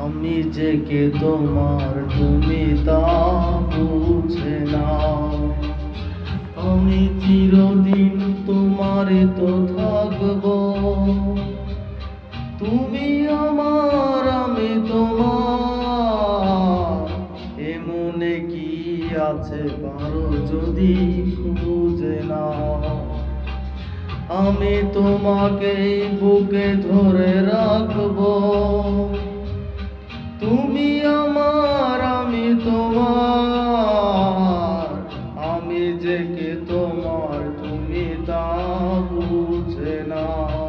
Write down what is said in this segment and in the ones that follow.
আমি যে কে তোমার তুমি তা বুঝে নাও। আমি চিরদিন তোমারই তো থাকবো, তুমি আমার আমি তোমার। এ মনে কি আছে পারো যদি খুঁজে নাও। আমি তোমাকে বুকে ধরে রাখবো, তুমি আমার আমি তোমার। আমি যে কে তোমার তুমি তা বুঝে নাও।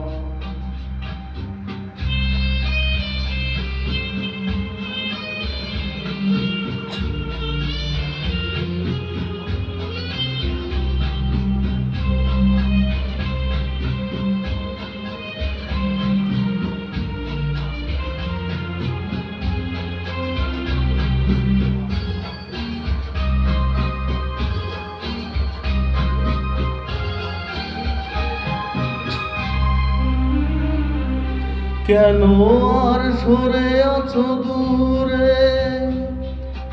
কেন আর সরে আছো দূরে,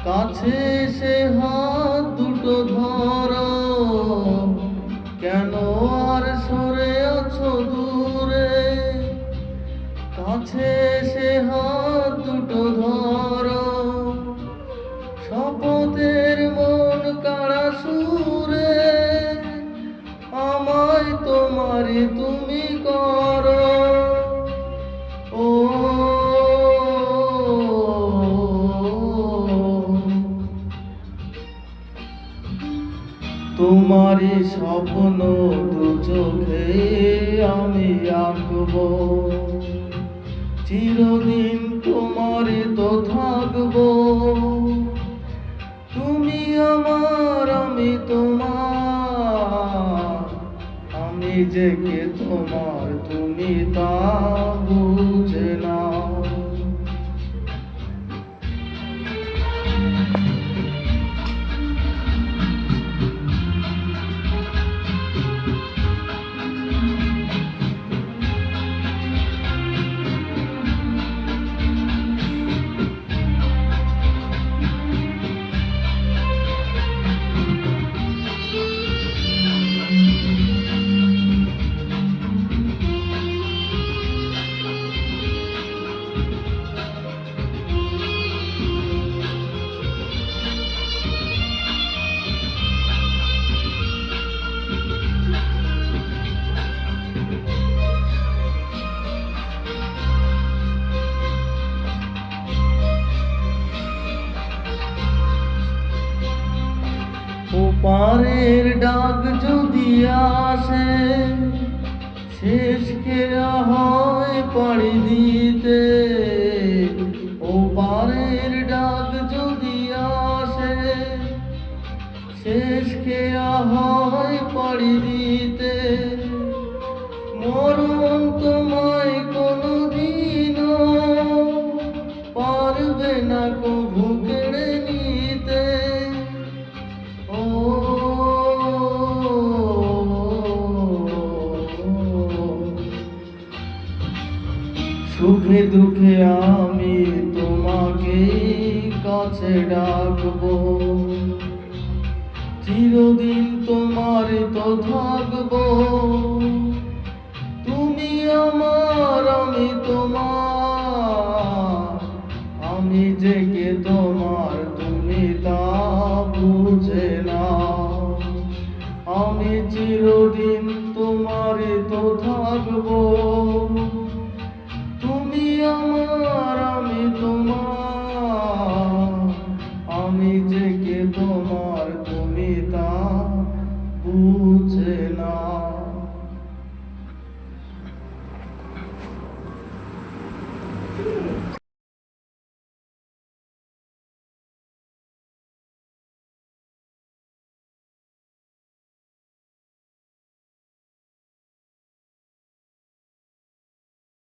কাছে এসে হাত দুটো ধরো। কেন আর সরে আছো দূরে, কাছে এসে হাত দুটো ধরো। শপথের মন কাড়া সুরে আমায় তোমারই তুমি করো। ও তোমারই স্বপ্ন দু চোখে আমি আঁকবো, চিরদিন তোমারই তো থাকবো। তুমি আমার আমি তোমার। আমি যে কে তোমার তুমি তা বুঝে নাও। ওপারের ডাক যদি আসে, শেষ খেয়া হয় পাড়ি দিতে। ওপারের ডাক যদি আসে, শেষ খেয়া হয় পাড়ি দিতে। মরণ তোমায় কোনদিনও পারবে না কভু কেড়ে নিতে। সুখে দুঃখে আমি তোমাকে কাছে ডাকবো, চিরদিন তোমার তো থাকবো। তুমি আমার আমি তোমার।